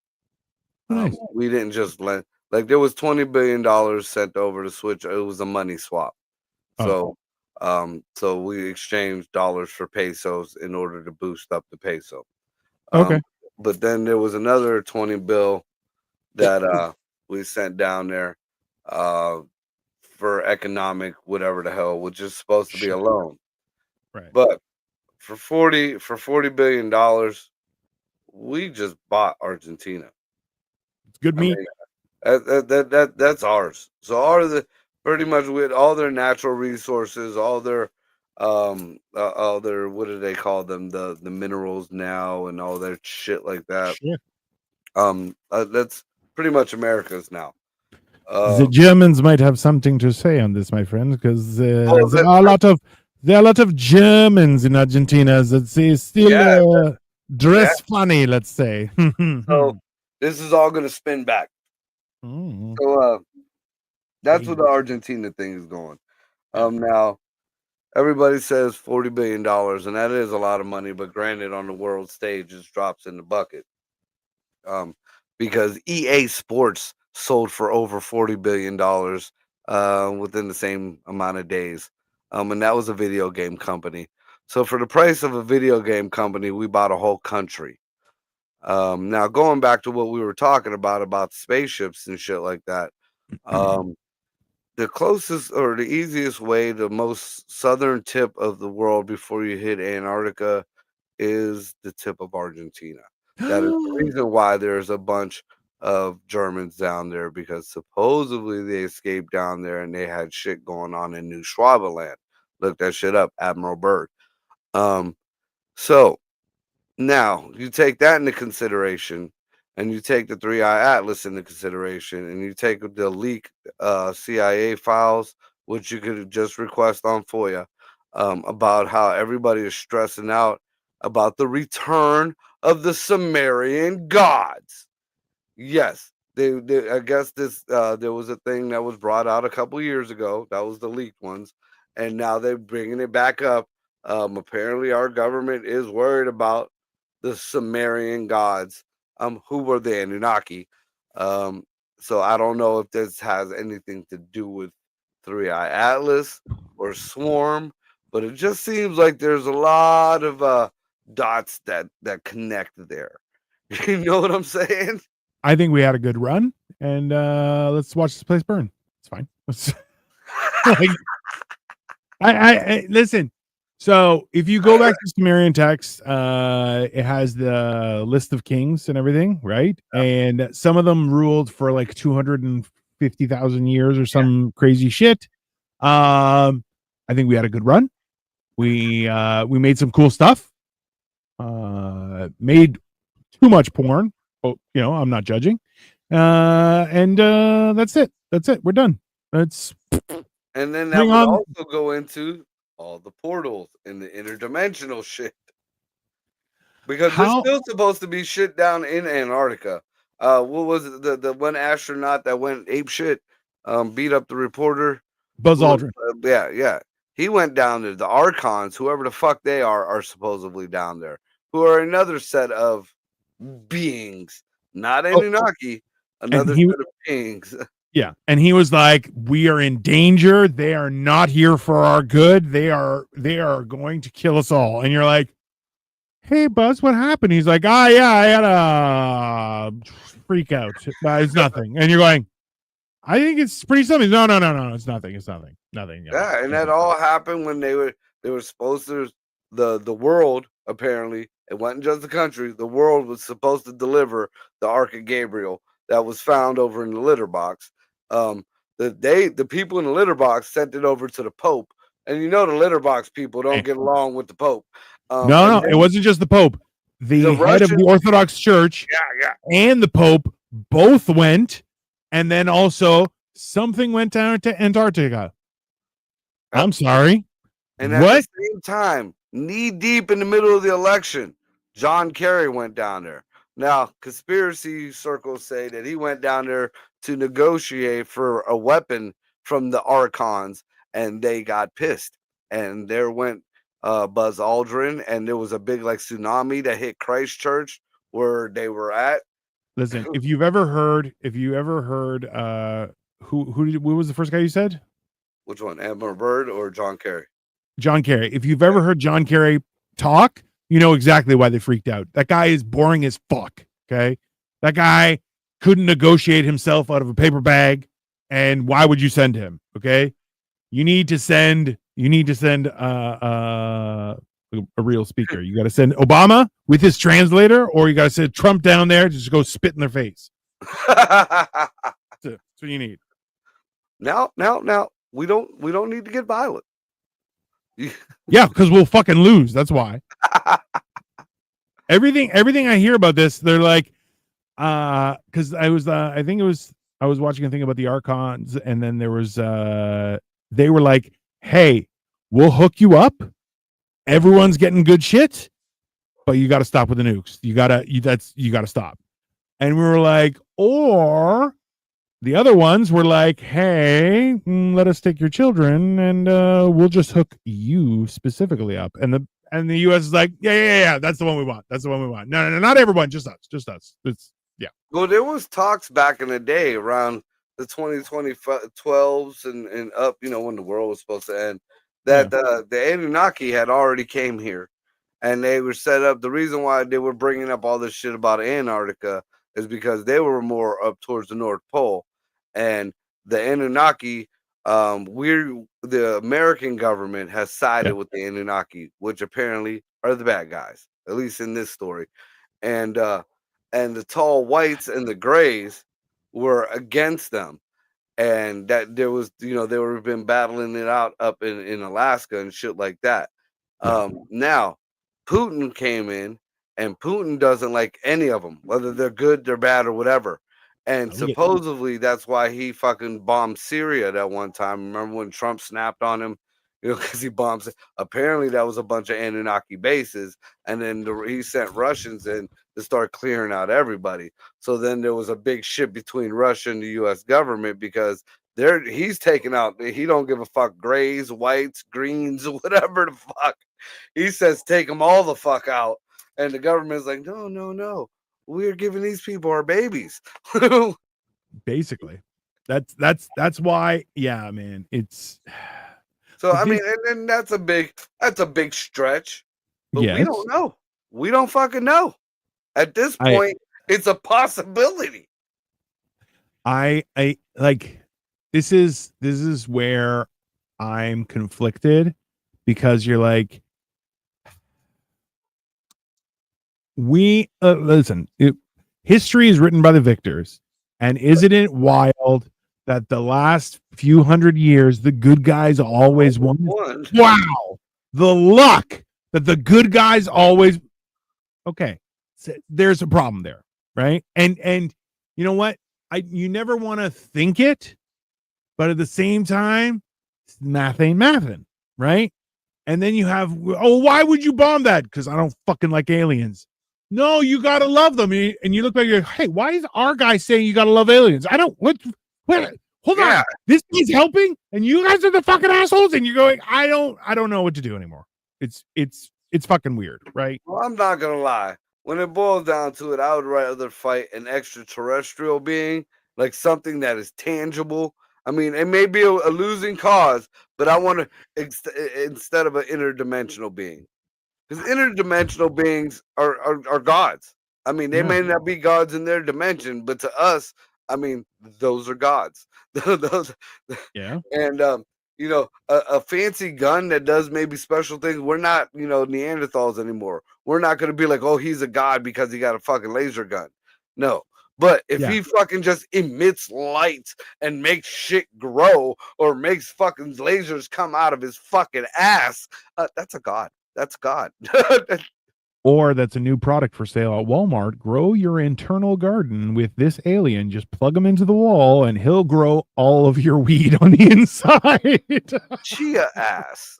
Nice. We didn't just lend. Like there was $20 billion sent over to switch. It was a money swap. So, so we exchanged dollars for pesos in order to boost up the peso. Okay. But then there was another 20 bill that we sent down there uh, for economic whatever the hell, which is supposed to be a Shit. loan. Right. But for $40 billion, we just bought Argentina. It's good I meat. mean, that's ours. So all the pretty much with all their natural resources, all their what do they call them, the minerals now and all their shit like that. Shit. That's pretty much America's now. The Uh, Germans might have something to say on this, my friend, because well, there are a lot of Germans in Argentina that they yeah, still yeah. dress funny. Let's say. So this is all gonna spin back. Mm. So that's Hey. where the Argentina thing is going. Now everybody says $40 billion, and that is a lot of money, but granted, on the world stage, it drops in the bucket. Um, because EA Sports sold for over $40 billion within the same amount of days. And that was a video game company. So for the price of a video game company, we bought a whole country. Now going back to what we were talking about spaceships and shit like that. Um, the closest or the easiest way, the most southern tip of the world before you hit Antarctica is the tip of Argentina. That is the reason why there's a bunch of Germans down there because supposedly they escaped down there and they had shit going on in New Schwabenland. Look that shit up, Admiral Byrd. Um, so now you take that into consideration, and you take the Three Eye Atlas into consideration, and you take the leak CIA files, which you could just request on FOIA, about how everybody is stressing out about the return of the Sumerian gods. Yes, they I guess this there was a thing that was brought out a couple years ago. That was the leaked ones, and now they're bringing it back up. Apparently, our government is worried about the Sumerian gods, who were the Anunnaki. Um, so I don't know if this has anything to do with Three Eye Atlas or Swarm, but it just seems like there's a lot of dots that connect there. You know what I'm saying? I think we had a good run, and let's watch this place burn. It's fine. Like, I listen. So if you go back to Sumerian text, it has the list of kings and everything, right? And some of them ruled for like 250,000 years or some crazy shit. I think we had a good run. We made some cool stuff. Made too much porn. Oh, I'm not judging. And that's it. That's it. We're done. Let's And then that bring would on. also go into all the portals and the interdimensional shit. Because there's How still supposed to be shit down in Antarctica. What was it? The one astronaut that went ape shit, beat up the reporter Buzz who was Aldrin. yeah. He went down there. The Archons, whoever the fuck they are supposedly down there. Who are another set of beings. Not Oh, Anunnaki, and another he set of beings. yeah, and he was like, "We are in danger. They are not here for our good. They are going to kill us all." And you're like, "Hey, Buzz, what happened?" He's like, "Ah, yeah, I had a freak out. It's nothing." And you're going, "I think it's pretty something." No, no, no, no, it's nothing. It's nothing. Nothing. No, Yeah, and that nothing. all happened when they were supposed to the world apparently it wasn't just the country. The world was supposed to deliver the Ark of Gabriel that was found over in the litter box. Um, the people in the litter box sent it over to the Pope, and you know the litter box people don't Hey, get along with the Pope. no, And no, it then wasn't just the Pope. the The head of the Russians, Orthodox Church yeah, and the Pope both went, and then also something went down to Antarctica. yeah. I'm sorry. And at the What? same time, knee deep in the middle of the election, John Kerry went down there. Now, conspiracy circles say that he went down there to negotiate for a weapon from the Archons, and they got pissed. And there went Buzz Aldrin, and there was a big like tsunami that hit Christchurch where they were at. Listen, if you ever heard, who was the first guy you said? Which one, Admiral Byrd or John Kerry? John Kerry. If you've ever heard John Kerry talk, you know exactly why they freaked out. That guy is boring as fuck. Okay, that guy couldn't negotiate himself out of a paper bag. And why would you send him? Okay. You need to send a real speaker. You got to send Obama with his translator, or you got to send Trump down there to just go spit in their face. That's what you need. Now, we don't need to get violent. Yeah, because we'll fucking lose. That's why. Everything I hear about this, they're like, because I was I was watching a thing about the Archons, and then there was they were like, hey, we'll hook you up. Everyone's getting good shit, but you got to stop with the nukes. You gotta stop. And we were like, or the other ones were like, hey, let us take your children, and we'll just hook you specifically up. And the U.S. is like, yeah, that's the one we want. That's the one we want. No, not everyone, just us. It's yeah. Well, there was talks back in the day around the 2012s and up, when the world was supposed to end, Yeah. that the Anunnaki had already came here, and they were set up. The reason why they were bringing up all this shit about Antarctica is because they were more up towards the North Pole, and the Anunnaki. The American government has sided with the Anunnaki, which apparently are the bad guys, at least in this story, and the tall whites and the grays were against them, and that there was, they were been battling it out up in Alaska and shit like that. Now Putin came in, and Putin doesn't like any of them, whether they're good, they're bad, or whatever. And supposedly that's why he fucking bombed Syria that one time. Remember when Trump snapped on him, because he bombs it. Apparently that was a bunch of Anunnaki bases, and then he sent Russians in to start clearing out everybody. So then there was a big shit between Russia and the U.S. government, because he's taking out. He don't give a fuck grays, whites, greens, whatever the fuck. He says take them all the fuck out, and the government's like, no. We're giving these people our babies. Basically, that's why. Yeah, man. It's so I mean, and that's a big stretch, but we don't know. We don't fucking know. At this point, it's a possibility. I like this is where I'm conflicted, because you're like, listen, history is written by the victors, and isn't it wild that the last few hundred years the good guys always won? Wow, the luck that the good guys always. Okay, so there's a problem there, right? And you know what? You never want to think it, but at the same time, math ain't mathin', right? And then you have, why would you bomb that? Because I don't fucking like aliens. No, you gotta love them. And you look back, you're like, hey, why is our guy saying you gotta love aliens? I don't. Hold on. This is helping, and you guys are the fucking assholes. And you're going, I don't know what to do anymore. It's fucking weird, right? Well, I'm not gonna lie. When it boils down to it, I would rather fight an extraterrestrial being, like something that is tangible. I mean, it may be a losing cause, but I want to instead of an interdimensional being, because interdimensional beings are gods. I mean, they may not be gods in their dimension, but to us, I mean, those are gods. Those, and a fancy gun that does maybe special things. We're not, Neanderthals anymore. We're not going to be like, oh, he's a god because he got a fucking laser gun. No. But if he fucking just emits light and makes shit grow, or makes fucking lasers come out of his fucking ass, that's a god. That's God. Or that's a new product for sale at Walmart. Grow your internal garden with this alien. Just plug him into the wall and he'll grow all of your weed on the inside. Chia ass.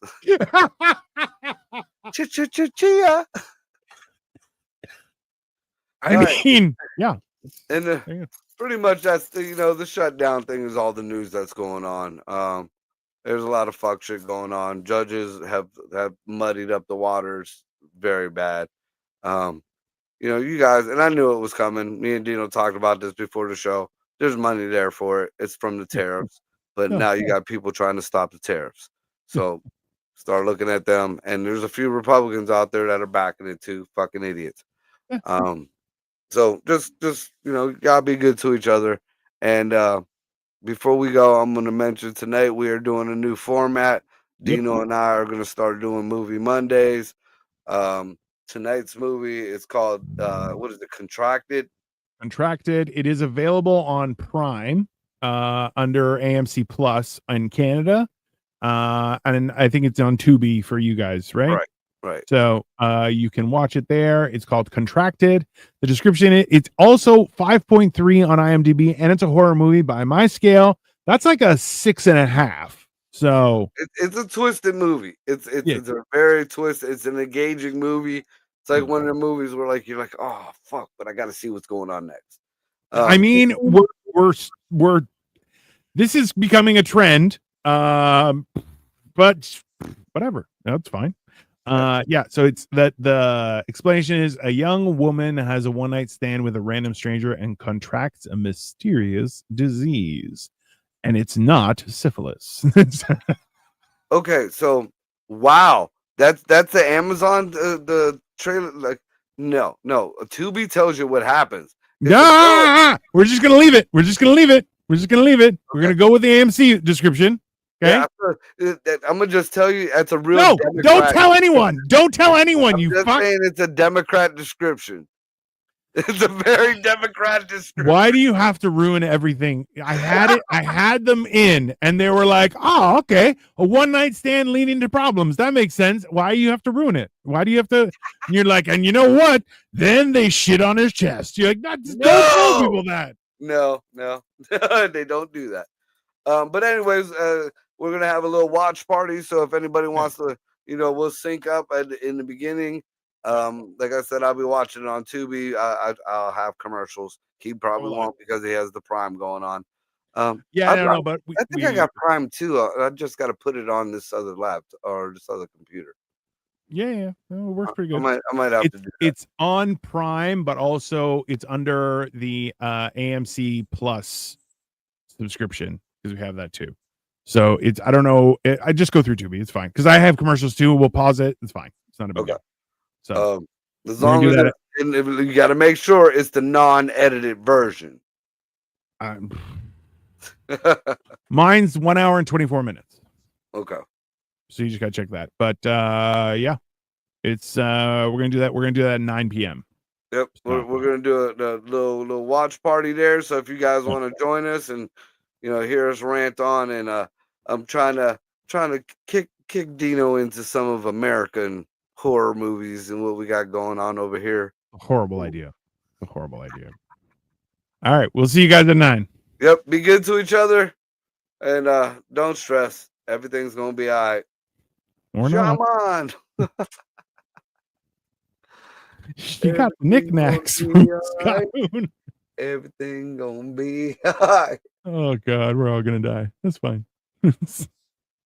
Chia. I mean, yeah. And pretty much that's the shutdown thing is all the news that's going on. There's a lot of fuck shit going on. Judges have muddied up the waters very bad. You guys, and I knew it was coming. Me and Dino talked about this before the show. There's money there for it. It's from the tariffs. But now you got people trying to stop the tariffs. So start looking at them. And there's a few Republicans out there that are backing it too. Fucking idiots. So just gotta be good to each other. And before we go, I'm gonna mention tonight we are doing a new format. Yep. Dino and I are gonna start doing movie Mondays. Um, Tonight's movie is called what is it? Contracted. Contracted. It is available on Prime under AMC Plus in Canada. And I think it's on Tubi for you guys, right? Right, right. So you can watch it there. It's called Contracted. The description, it's also 5.3 on IMDb, and it's a horror movie by my scale. That's like a 6.5. So It's a twisted movie. yeah, It's a very twisted. It's an engaging movie. It's like yeah. one of the movies where you're like, oh fuck, but I got to see what's going on next. I mean, we're this is becoming a trend. But whatever, that's fine. Yeah, so it's that the explanation is a young woman has a one night stand with a random stranger and contracts a mysterious disease, and it's not syphilis. Okay, so wow, that's the Amazon the trailer. Like, no, Tubi tells you what happens. It's a girl. We're just gonna leave it. We're just gonna leave it. We're gonna go with the AMC description. Okay. Yeah, I'm gonna just tell you that's a real. No, Democrat. don't tell anyone. Don't tell anyone. I'm You just fuck. saying it's a Democrat description. It's a very Democrat description. Why do you have to ruin everything? I had them in, and they were like, "Oh, okay, a one night stand leading to problems. That makes sense. Why do you have to ruin it? Why do you have to?" And you're like, and you know what? Then they shit on his chest. You're like, don't tell people that. No, they don't do that. But anyways, we're gonna have a little watch party. So if anybody wants to, we'll sync up in the beginning. Like I said, I'll be watching it on Tubi. I'll have commercials. He probably won't because he has the Prime going on. Yeah, I don't know, but I think I got Prime too. I just got to put it on this other laptop or this other computer. Yeah, it works pretty good. I might have to do that. It's on Prime, but also it's under the AMC Plus subscription because we have that too. So it's I don't know. I just go through Tubi. It's fine because I have commercials too. We'll pause it. It's fine. It's not a big deal. So as long as you got to make sure it's the non-edited version. Mine's 1 hour and 24 minutes. Okay. So you just got to check that. But yeah, it's we're gonna do that. We're gonna do that at 9 p.m. Yep, we're gonna do a little watch party there. So if you guys want to join us and hear us rant on, and I'm trying to kick Dino into some of American horror movies and what we got going on over here. A horrible idea. All right, we'll see you guys at 9. Yep, be good to each other, and don't stress. Everything's gonna be all right. Or not. On. You got knickknacks from Scott Moon. Everything gonna be all right. Oh God, we're all gonna die. That's fine.